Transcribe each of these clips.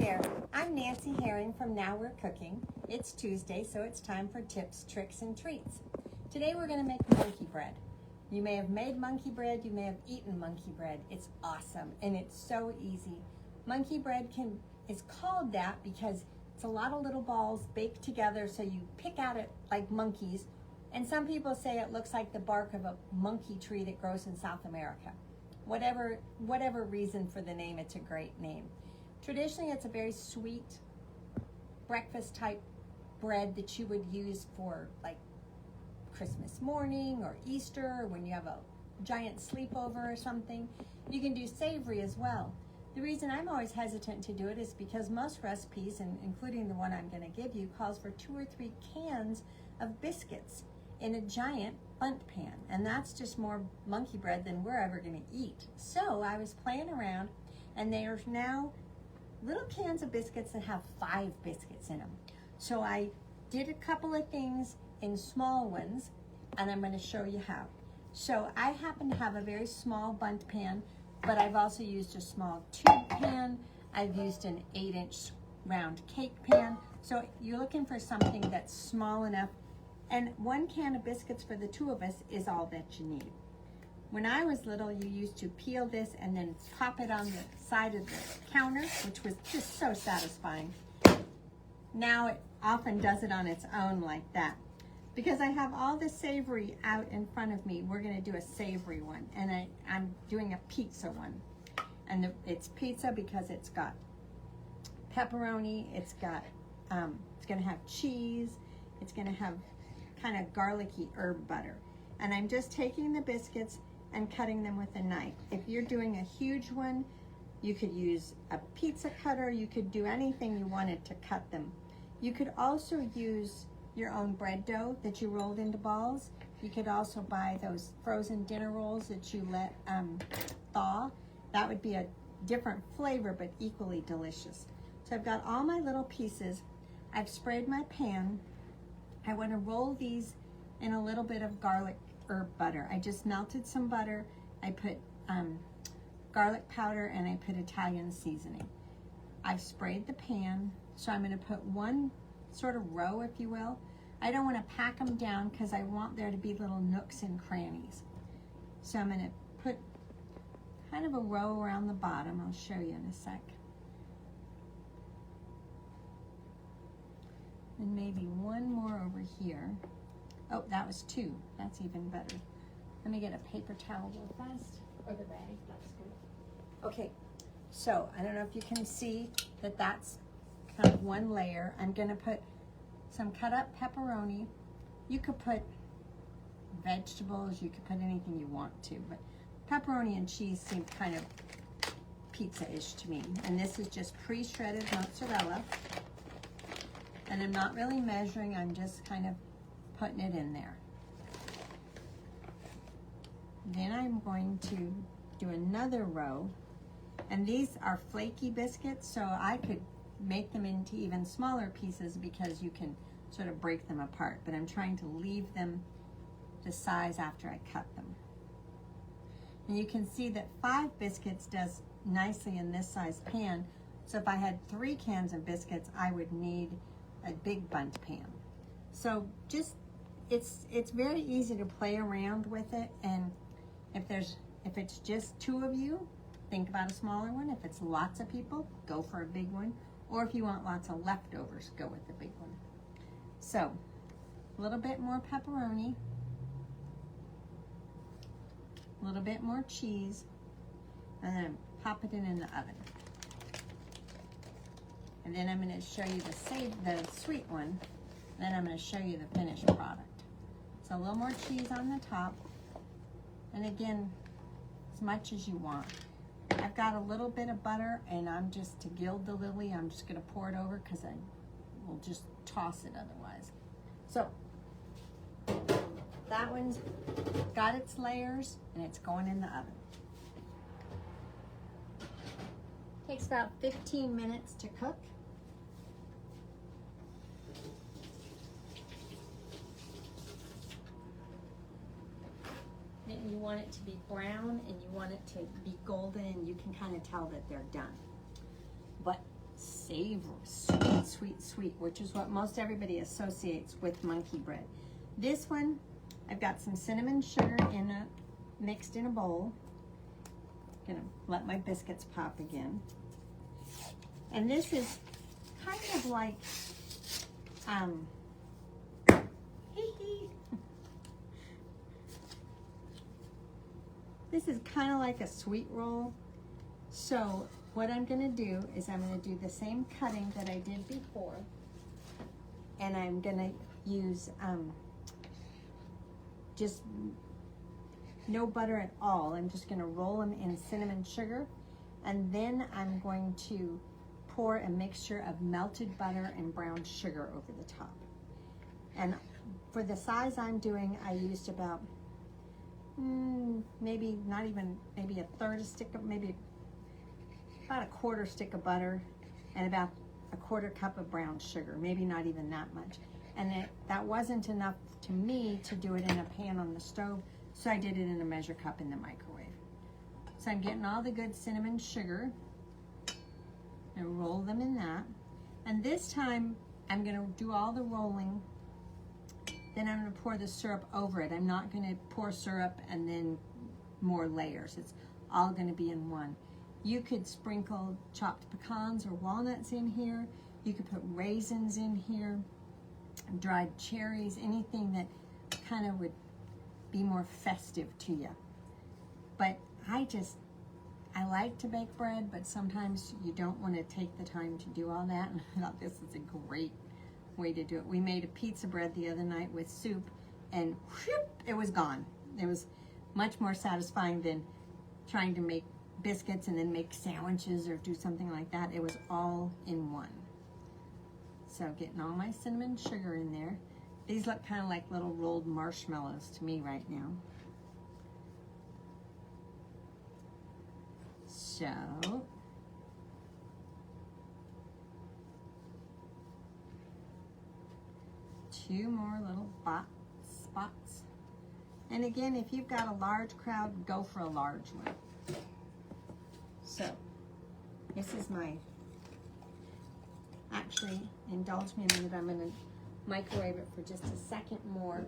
there, I'm Nancy Herring from Now We're Cooking. It's Tuesday, so it's time for tips, tricks, and treats. Today we're going to make monkey bread. You may have made monkey bread, you may have eaten monkey bread. It's awesome and it's so easy. Monkey bread is called that because it's a lot of little balls baked together, so you pick at it like monkeys. And some people say it looks like the bark of a monkey tree that grows in South America. Whatever reason for the name, it's a great name. Traditionally, it's a very sweet breakfast type bread that you would use for like Christmas morning or Easter, or when you have a giant sleepover or something. You can do savory as well. The reason I'm always hesitant to do it is because most recipes, and including the one I'm going to give you, calls for 2 or 3 cans of biscuits in a giant Bundt pan, and that's just more monkey bread than we're ever going to eat. So I was playing around, and there's now little cans of biscuits that have 5 biscuits in them. So I did a couple of things in small ones, and I'm going to show you how. So I happen to have a very small Bundt pan, but I've also used a small tube pan. I've used an 8-inch round cake pan. So you're looking for something that's small enough, and 1 can of biscuits for the 2 of us is all that you need. When I was little, you used to peel this and then pop it on the side of the counter, which was just so satisfying. Now it often does it on its own like that. Because I have all the savory out in front of me, we're going to do a savory one, and I'm doing a pizza one. And it's pizza because it's got pepperoni, it's going to have cheese, it's going to have kind of garlicky herb butter. And I'm just taking the biscuits and cutting them with a knife. If you're doing a huge one, you could use a pizza cutter, you could do anything you wanted to cut them. You could also use your own bread dough that you rolled into balls. You could also buy those frozen dinner rolls that you let thaw. That would be a different flavor, but equally delicious. So I've got all my little pieces. I've sprayed my pan. I want to roll these in a little bit of garlic herb butter. I just melted some butter. I put garlic powder, and I put Italian seasoning. I've sprayed the pan, so I'm going to put 1 sort of row, if you will. I don't want to pack them down because I want there to be little nooks and crannies. So I'm going to put kind of a row around the bottom. I'll show you in a sec. And maybe 1 more over here. Oh, that was 2. That's even better. Let me get a paper towel real fast. Or the bag, that's good. Okay, so I don't know if you can see that that's kind of 1 layer. I'm going to put some cut up pepperoni. You could put vegetables, you could put anything you want to, but pepperoni and cheese seem kind of pizza-ish to me. And this is just pre-shredded mozzarella. And I'm not really measuring, I'm just kind of putting it in there. Then I'm going to do another row. And these are flaky biscuits, so I could make them into even smaller pieces because you can sort of break them apart, but I'm trying to leave them the size after I cut them. And you can see that 5 biscuits does nicely in this size pan, so if I had 3 cans of biscuits, I would need a big Bundt pan. So just, it's very easy to play around with it, and if it's just 2 of you, think about a smaller one. If it's lots of people, go for a big one. Or if you want lots of leftovers, go with the big one. So, a little bit more pepperoni, a little bit more cheese, and then pop it in the oven. And then I'm going to show you the sweet one, then I'm going to show you the finished product. So a little more cheese on the top, and again, as much as you want. I've got a little bit of butter, and I'm just, to gild the lily, I'm just going to pour it over because I will just toss it otherwise. So, that one's got its layers, and it's going in the oven. Takes about 15 minutes to cook. And you want it to be brown, and you want it to be golden, and you can kind of tell that they're done. But savory, sweet, sweet, sweet, which is what most everybody associates with monkey bread. This one, I've got some cinnamon sugar mixed in a bowl. Gonna let my biscuits pop again. And this is kind of like, this is kind of like a sweet roll. So what I'm gonna do is I'm gonna do the same cutting that I did before, and I'm gonna use just no butter at all. I'm just gonna roll them in cinnamon sugar, and then I'm going to pour a mixture of melted butter and brown sugar over the top. And for the size I'm doing, I used about maybe not even, maybe a third a stick of, maybe about a quarter stick of butter and about a quarter cup of brown sugar, maybe not even that much. And that wasn't enough to me to do it in a pan on the stove, so I did it in a measure cup in the microwave. So I'm getting all the good cinnamon sugar and roll them in that. And this time I'm gonna do all the rolling, then I'm gonna pour the syrup over it. I'm not gonna pour syrup and then more layers. It's all gonna be in one. You could sprinkle chopped pecans or walnuts in here. You could put raisins in here, dried cherries, anything that kind of would be more festive to you. But I like to bake bread, but sometimes you don't want to take the time to do all that. And I thought this is a great way to do it. We made a pizza bread the other night with soup, and whoop, it was gone. It was much more satisfying than trying to make biscuits and then make sandwiches or do something like that. It was all in one. So getting all my cinnamon sugar in there. These look kind of like little rolled marshmallows to me right now. So, 2 more little spots. And again, if you've got a large crowd, go for a large one. So, this is actually, indulge me a minute, I'm gonna microwave it for just a second more.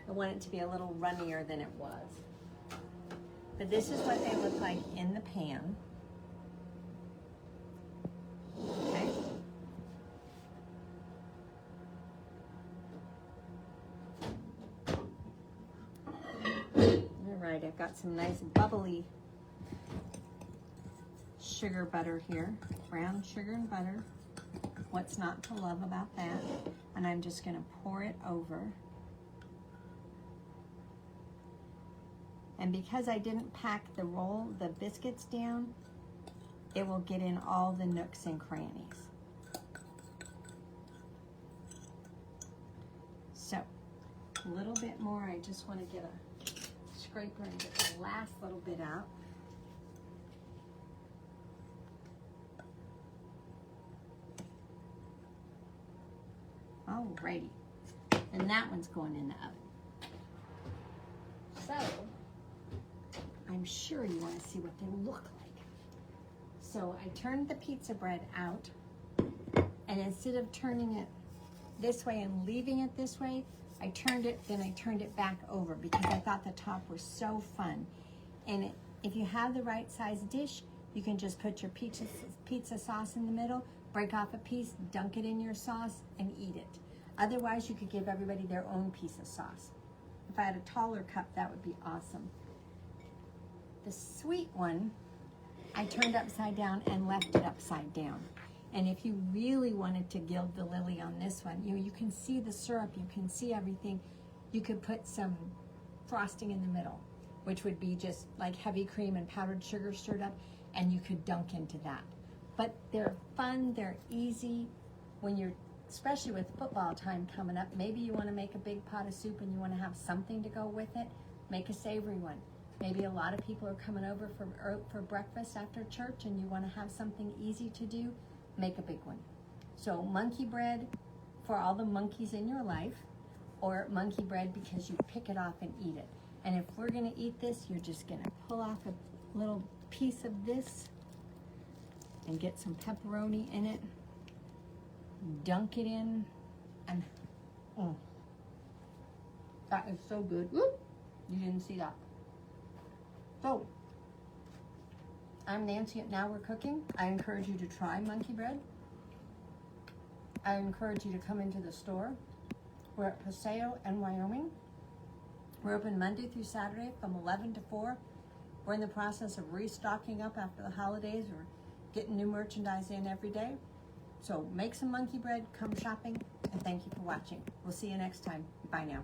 I want it to be a little runnier than it was. But this is what they look like in the pan. Okay. All right, I've got some nice bubbly sugar butter here, brown sugar and butter. What's not to love about that? And I'm just gonna pour it over. And because I didn't pack the biscuits down, it will get in all the nooks and crannies. So, a little bit more. I just want to get a scraper and get the last little bit out. Alrighty, and that one's going in the oven. So, I'm sure you want to see what they look like. So I turned the pizza bread out, and instead of turning it this way and leaving it this way, I turned it, then I turned it back over because I thought the top was so fun. And if you have the right size dish, you can just put your pizza sauce in the middle, break off a piece, dunk it in your sauce, and eat it. Otherwise, you could give everybody their own piece of sauce. If I had a taller cup, that would be awesome. The sweet one, I turned upside down and left it upside down. And if you really wanted to gild the lily on this one, you can see the syrup, you can see everything. You could put some frosting in the middle, which would be just like heavy cream and powdered sugar stirred up, and you could dunk into that. But they're fun, they're easy. When you're, especially with football time coming up, maybe you want to make a big pot of soup and you want to have something to go with it, make a savory one. Maybe a lot of people are coming over for breakfast after church and you want to have something easy to do, make a big one. So monkey bread for all the monkeys in your life, or monkey bread because you pick it off and eat it. And if we're going to eat this, you're just going to pull off little piece of this and get some pepperoni in it. Dunk it in, and that is so good. Whoop. You didn't see that. So, I'm Nancy at Now We're Cooking. I encourage you to try monkey bread. I encourage you to come into the store. We're at Paseo and Wyoming. We're open Monday through Saturday from 11 to 4. We're in the process of restocking up after the holidays. We're getting new merchandise in every day. So make some monkey bread, come shopping, and thank you for watching. We'll see you next time. Bye now.